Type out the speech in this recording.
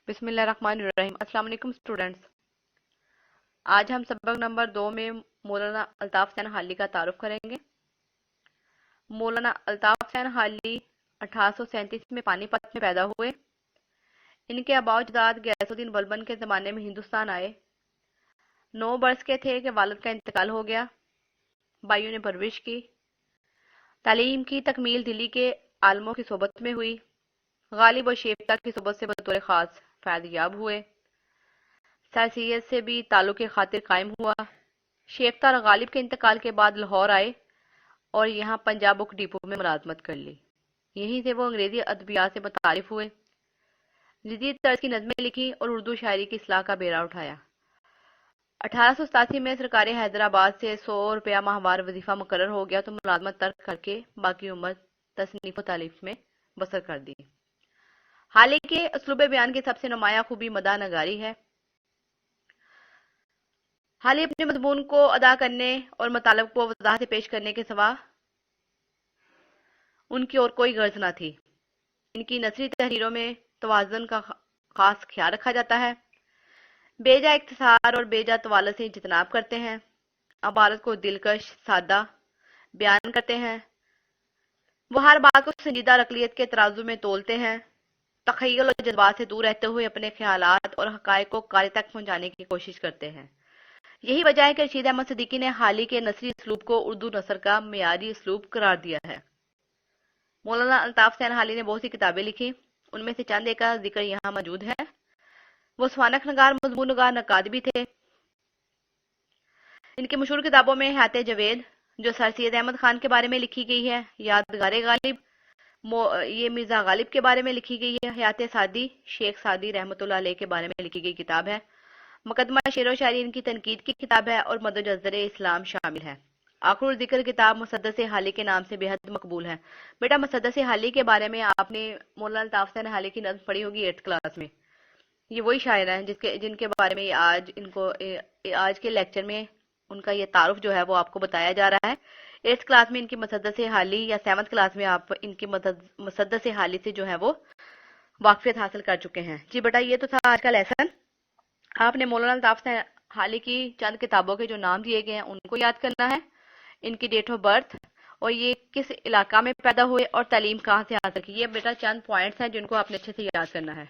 بسم اللہ الرحمن الرحیم۔ السلام علیکم اسٹوڈینٹس، آج ہم سبق نمبر 2 میں مولانا الطاف حسین حالی کا تعارف کریں گے۔ مولانا الطاف حسین حالی 1837 میں پانی پت میں پیدا ہوئے۔ ان کے آباء و اجداد غیاث الدین بلبن کے زمانے میں ہندوستان آئے۔ 9 برس کے تھے کہ والد کا انتقال ہو گیا۔ بھائیوں نے پرورش کی۔ تعلیم کی تکمیل دلی کے عالموں کی صحبت میں ہوئی۔ غالب و شیفتہ کی صحبت سے بطور خاص فیض یاب ہوئے۔ سر سید سے بھی تعلق خاطر قائم ہوا۔ شیفتہ اور غالب کے انتقال کے بعد لاہور آئے اور یہاں پنجاب بک ڈپو میں ملازمت کر لی۔ یہیں سے وہ انگریزی ادبیات سے متعارف ہوئے۔ جدید طرز کی نظمیں لکھی اور اردو شاعری کی اصلاح کا بیڑا اٹھایا۔ 1887 میں سرکار حیدرآباد سے 100 روپیہ ماہوار وظیفہ مقرر ہو گیا تو ملازمت ترک کر کے باقی عمر تصنیف و تالیف میں بسر کر دی۔ حالی کے اسلوب بیان کی سب سے نمایاں خوبی مداح نگاری ہے۔ حالی اپنے مضمون کو ادا کرنے اور مطالب کو وضاحت سے پیش کرنے کے سوا ان کی اور کوئی غرض نہ تھی۔ ان کی نثری تحریروں میں توازن کا خاص خیال رکھا جاتا ہے۔ بے جا اختصار اور بے جا طوالت سے اجتناب کرتے ہیں۔ عبارت کو دلکش سادہ بیان کرتے ہیں۔ وہ ہر بات کو سنجیدہ عقلیت کے ترازو میں تولتے ہیں۔ تخیل اور جذبات سے دور رہتے ہوئے اپنے خیالات اور حقائق کو قاری تک پہنچانے کی کوشش کرتے ہیں۔ یہی وجہ ہے کہ رشید احمد صدیقی نے حالی کے نثری اسلوب کو اردو نثر کا معیاری اسلوب قرار دیا ہے۔ مولانا الطاف حسین حالی نے بہت سی کتابیں لکھی، ان میں سے چند ایک کا ذکر یہاں موجود ہے۔ وہ سوانح نگار، مضمون نگار، نقاد بھی تھے۔ ان کی مشہور کتابوں میں حیات جاوید جو سر سید احمد خان کے بارے میں لکھی گئی ہے، یادگار غالب یہ مرزا غالب کے بارے میں لکھی گئی ہے، حیات سعدی شیخ سعدی رحمۃ اللہ علیہ کے بارے میں لکھی گئی کتاب ہے، مقدمہ شعر و شاعری ان کی تنقید کی کتاب ہے اور مد و جزر اسلام شامل ہے۔ آخر ذکر کتاب مسدس حالی کے نام سے بے حد مقبول ہے۔ بیٹا مسدس حالی کے بارے میں آپ نے مولانا الطاف حسین حالی کی نظم پڑھی ہوگی 8th کلاس میں۔ یہ وہی شاعر ہیں جن کے بارے میں آج کے لیکچر میں ان کا یہ تعارف جو ہے وہ آپ کو بتایا جا رہا ہے۔ 8th کلاس میں ان کی مسدس حالی یا 7th کلاس میں آپ ان کی مسدس حالی سے جو ہے وہ واقفیت حاصل کر چکے ہیں۔ جی بیٹا، یہ تو تھا آج کا لیسن۔ آپ نے مولانا الطاف حسین حالی کی چند کتابوں کے جو نام دیے گئے ہیں ان کو یاد کرنا ہے، ان کی ڈیٹ آف برتھ اور یہ کس علاقہ میں پیدا ہوئے اور تعلیم کہاں سے حاصل کی۔ یہ بیٹا چند پوائنٹس ہیں جن کو آپ نے اچھے سے یاد کرنا ہے۔